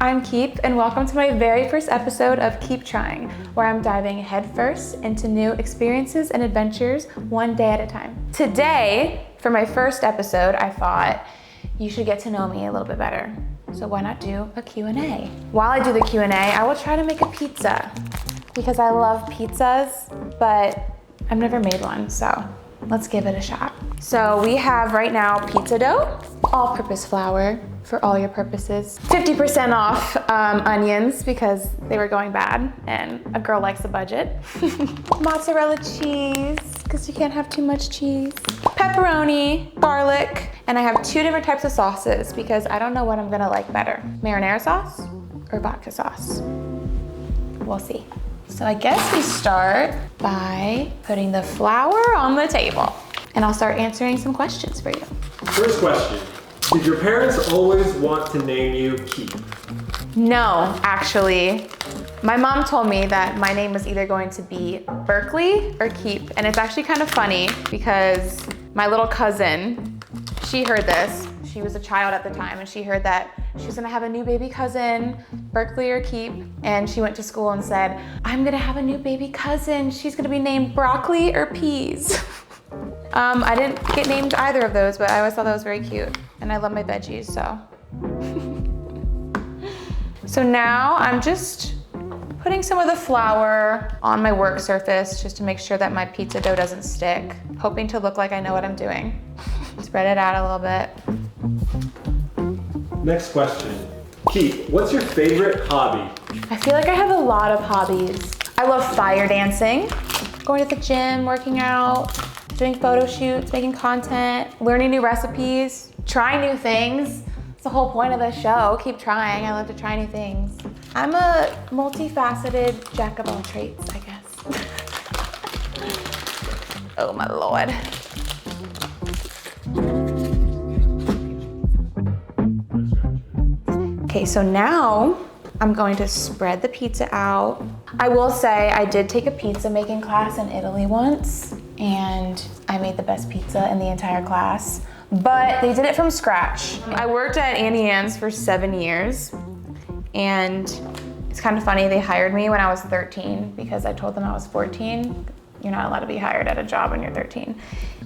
I'm Keep, and welcome to my very first episode of Keep Trying, where I'm diving headfirst into new experiences and adventures one day at a time. Today, for my first episode, I thought you should get to know me a little bit better. So why not do a Q&A? While I do the Q&A, I will try to make a pizza because I love pizzas, but I've never made one, so let's give it a shot. So we have right now pizza dough, all-purpose flour for all your purposes. 50% off onions because they were going bad and a girl likes a budget. Mozzarella cheese, because you can't have too much cheese. Pepperoni, garlic, and I have two different types of sauces because I don't know what I'm gonna like better. Marinara sauce or vodka sauce. We'll see. So I guess we start by putting the flour on the table. And I'll start answering some questions for you. First question, did your parents always want to name you Keep? No, actually. My mom told me that my name was either going to be Berkeley or Keep. And it's actually kind of funny because my little cousin, she heard this. She was a child at the time and she heard that she was gonna have a new baby cousin, Berkeley or Keep. And she went to school and said, I'm gonna have a new baby cousin. She's gonna be named Broccoli or Peas. I didn't get named either of those, but I always thought that was very cute. And I love my veggies, so. So now I'm just putting some of the flour on my work surface just to make sure that my pizza dough doesn't stick, hoping to look like I know what I'm doing. Spread it out a little bit. Next question, Keep, what's your favorite hobby? I feel like I have a lot of hobbies. I love fire dancing, going to the gym, working out, doing photo shoots, making content, learning new recipes, trying new things. It's the whole point of the show. Keep trying. I love to try new things. I'm a multifaceted jack of all trades, I guess. Oh my Lord. Okay, so now I'm going to spread the pizza out. I will say I did take a pizza making class in Italy once, and I made the best pizza in the entire class, but they did it from scratch. I worked at Auntie Anne's for 7 years, and it's kind of funny, they hired me when I was 13 because I told them I was 14. You're not allowed to be hired at a job when you're 13.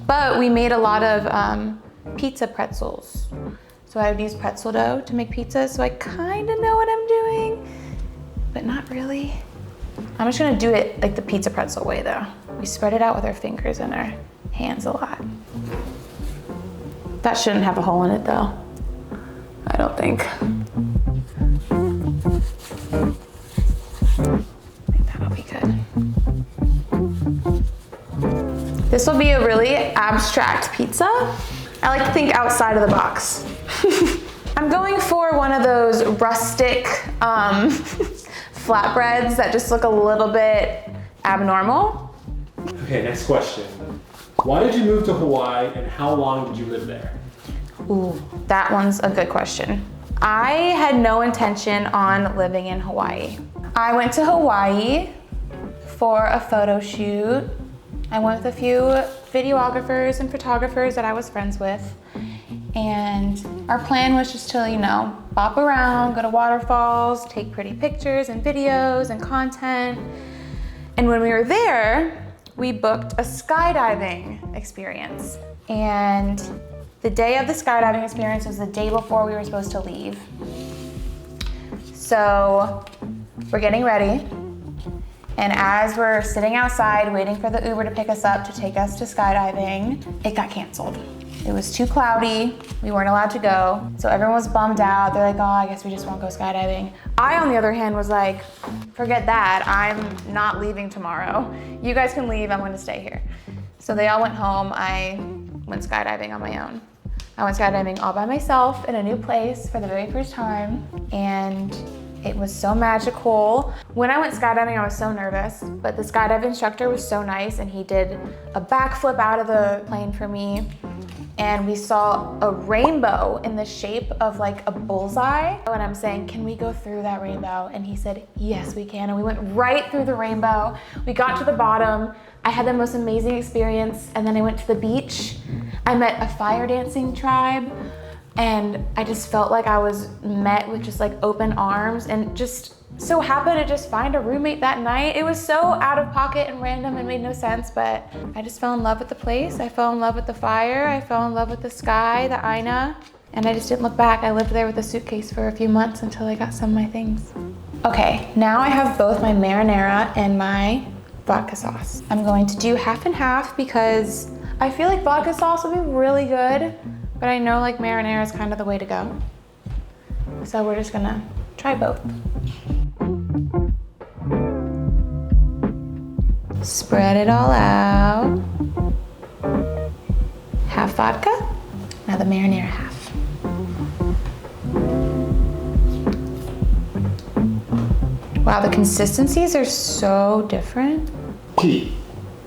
But we made a lot of pizza pretzels. So I would use pretzel dough to make pizzas, so I kind of know what I'm doing, but not really. I'm just gonna do it like the pizza pretzel way though. We spread it out with our fingers and our hands a lot. That shouldn't have a hole in it though. I don't think. I think that'll be good. This will be a really abstract pizza. I like to think outside of the box. I'm going for one of those rustic flatbreads that just look a little bit abnormal. Okay, next question. Why did you move to Hawaii and how long did you live there? Ooh, that one's a good question. I had no intention on living in Hawaii. I went to Hawaii for a photo shoot. I went with a few videographers and photographers that I was friends with. And our plan was just to, bop around, go to waterfalls, take pretty pictures and videos and content. And when we were there, we booked a skydiving experience. And the day of the skydiving experience was the day before we were supposed to leave. So we're getting ready. And as we're sitting outside waiting for the Uber to pick us up to take us to skydiving, it got canceled. It was too cloudy, we weren't allowed to go. So everyone was bummed out. They're like, oh, I guess we just won't go skydiving. I, on the other hand, was like, forget that, I'm not leaving tomorrow. You guys can leave, I'm gonna stay here. So they all went home, I went skydiving on my own. I went skydiving all by myself in a new place for the very first time, and it was so magical. When I went skydiving, I was so nervous, but the skydiving instructor was so nice and he did a backflip out of the plane for me. And we saw a rainbow in the shape of like a bullseye. And I'm saying, can we go through that rainbow? And he said, yes, we can. And we went right through the rainbow. We got to the bottom. I had the most amazing experience. And then I went to the beach. I met a fire dancing tribe. And I just felt like I was met with just like open arms, and just so happened to just find a roommate that night. It was so out of pocket and random and made no sense, but I just fell in love with the place. I fell in love with the fire. I fell in love with the sky, the Aina, and I just didn't look back. I lived there with a suitcase for a few months until I got some of my things. Okay, now I have both my marinara and my vodka sauce. I'm going to do half and half because I feel like vodka sauce would be really good, but I know like marinara is kind of the way to go. So we're just gonna try both. Spread it all out. Half vodka, now the marinara half. Wow, the consistencies are so different. Key,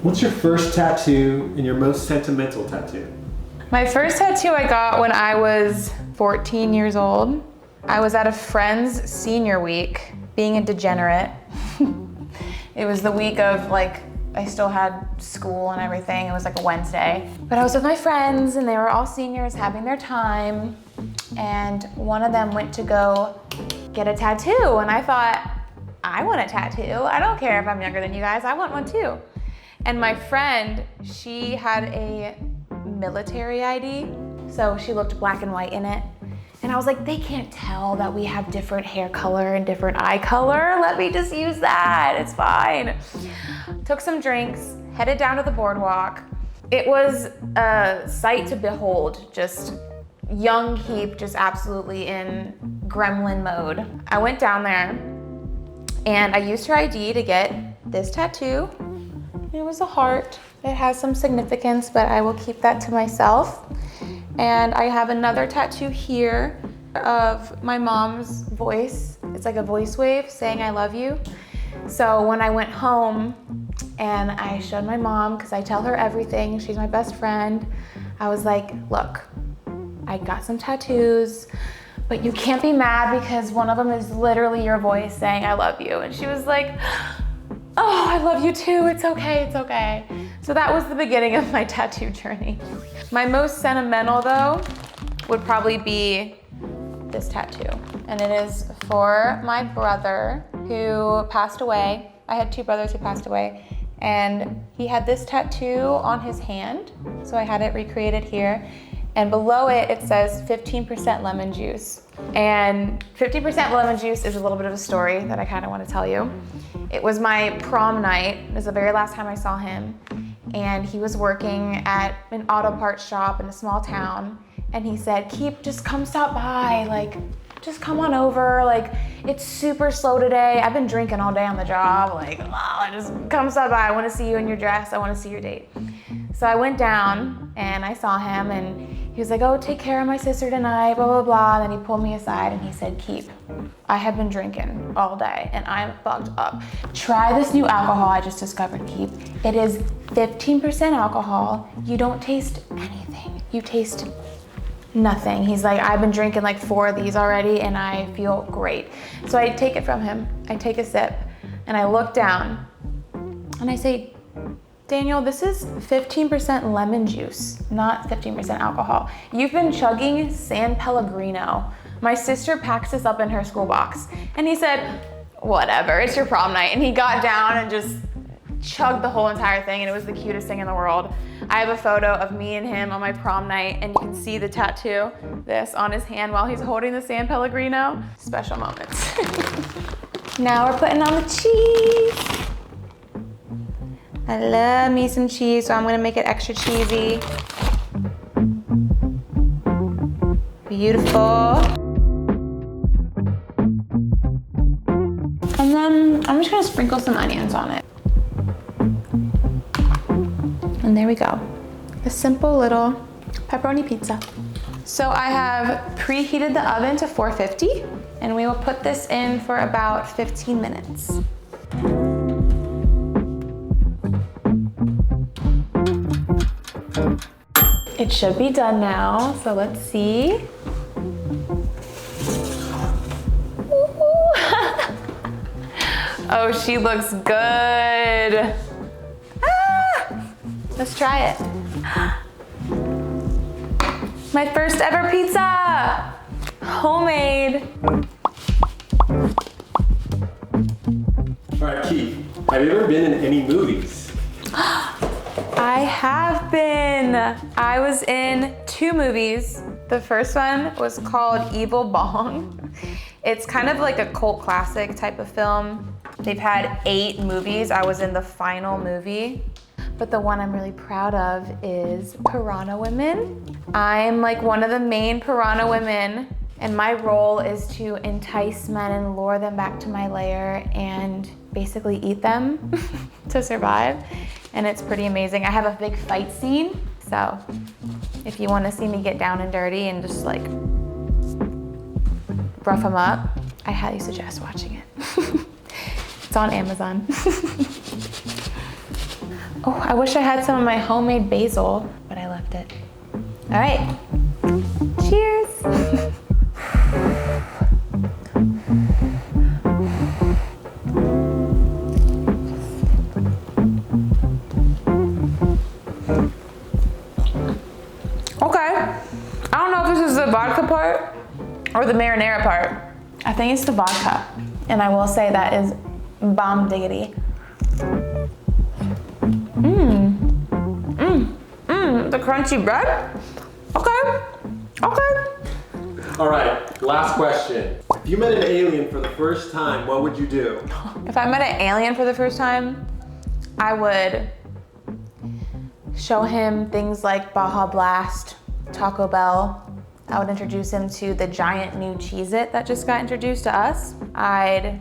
what's your first tattoo and your most sentimental tattoo? My first tattoo I got when I was 14 years old. I was at a friend's senior week, being a degenerate. It was the week of like, I still had school and everything. It was like a Wednesday. But I was with my friends and they were all seniors having their time. And one of them went to go get a tattoo. And I thought, I want a tattoo. I don't care if I'm younger than you guys, I want one too. And my friend, she had a military ID, so she looked black and white in it. And I was like, they can't tell that we have different hair color and different eye color. Let me just use that, it's fine. Took some drinks, headed down to the boardwalk. It was a sight to behold, just young Keep, just absolutely in gremlin mode. I went down there and I used her ID to get this tattoo. It was a heart. It has some significance, but I will keep that to myself. And I have another tattoo here of my mom's voice. It's like a voice wave saying I love you. So when I went home and I showed my mom, because I tell her everything, she's my best friend, I was like, look, I got some tattoos, but you can't be mad because one of them is literally your voice saying I love you. And she was like, oh, I love you too, it's okay, it's okay. So that was the beginning of my tattoo journey. My most sentimental though would probably be this tattoo. And it is for my brother who passed away. I had two brothers who passed away, and he had this tattoo on his hand. So I had it recreated here. And below it, it says 15% lemon juice. And 50% lemon juice is a little bit of a story that I kind of want to tell you. It was my prom night. It was the very last time I saw him. And he was working at an auto parts shop in a small town. And he said, Keep, just come stop by. Like, just come on over. Like, it's super slow today. I've been drinking all day on the job. Like, oh, just come stop by. I want to see you in your dress. I want to see your date. So I went down and I saw him and he was like, oh, take care of my sister tonight, blah, blah, blah. And then he pulled me aside and he said, Keep, I have been drinking all day and I'm fucked up. Try this new alcohol I just discovered, Keep. It is 15% alcohol. You don't taste anything. You taste nothing. He's like, I've been drinking like 4 of these already and I feel great. So I take it from him. I take a sip and I look down and I say, Daniel, this is 15% lemon juice, not 15% alcohol. You've been chugging San Pellegrino. My sister packs this up in her school box. And he said, whatever, it's your prom night. And he got down and just chugged the whole entire thing, and it was the cutest thing in the world. I have a photo of me and him on my prom night, and you can see the tattoo, this, on his hand while he's holding the San Pellegrino. Special moments. Now we're putting on the cheese. I love me some cheese, so I'm gonna make it extra cheesy. Beautiful. And then I'm just gonna sprinkle some onions on it. And there we go. A simple little pepperoni pizza. So I have preheated the oven to 450, and we will put this in for about 15 minutes. It should be done now, so let's see. Oh, she looks good. Ah! Let's try it. My first ever pizza! Homemade. All right, Keith, have you ever been in any movies? I have been. I was in 2 movies. The first one was called Evil Bong. It's kind of like a cult classic type of film. They've had 8 movies. I was in the final movie. But the one I'm really proud of is Piranha Women. I'm like one of the main Piranha Women, and my role is to entice men and lure them back to my lair and basically eat them to survive. And it's pretty amazing. I have a big fight scene, so if you want to see me get down and dirty and just like rough them up, I highly suggest watching it. It's on Amazon. Oh, I wish I had some of my homemade basil, but I left it. All right, cheers. Okay, I don't know if this is the vodka part or the marinara part. I think it's the vodka, and I will say that is bomb diggity. The crunchy bread. Okay. All right, last question. If you met an alien for the first time, what would you do? If I met an alien for the first time, I would show him things like Baja Blast, Taco Bell. I would introduce him to the giant new Cheez-It that just got introduced to us. I'd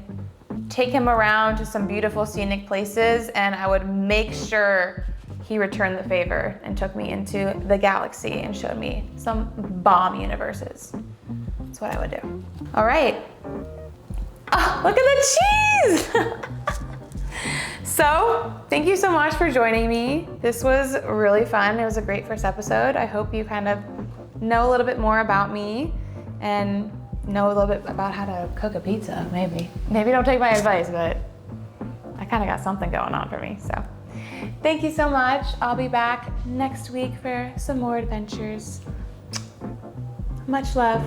take him around to some beautiful scenic places, and I would make sure he returned the favor and took me into the galaxy and showed me some bomb universes. That's what I would do. All right. Oh, look at the cheese! So, thank you so much for joining me. This was really fun. It was a great first episode. I hope you kind of know a little bit more about me and know a little bit about how to cook a pizza, maybe. Maybe don't take my advice, but I kind of got something going on for me, so. Thank you so much. I'll be back next week for some more adventures. Much love.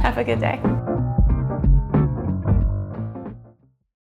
Have a good day.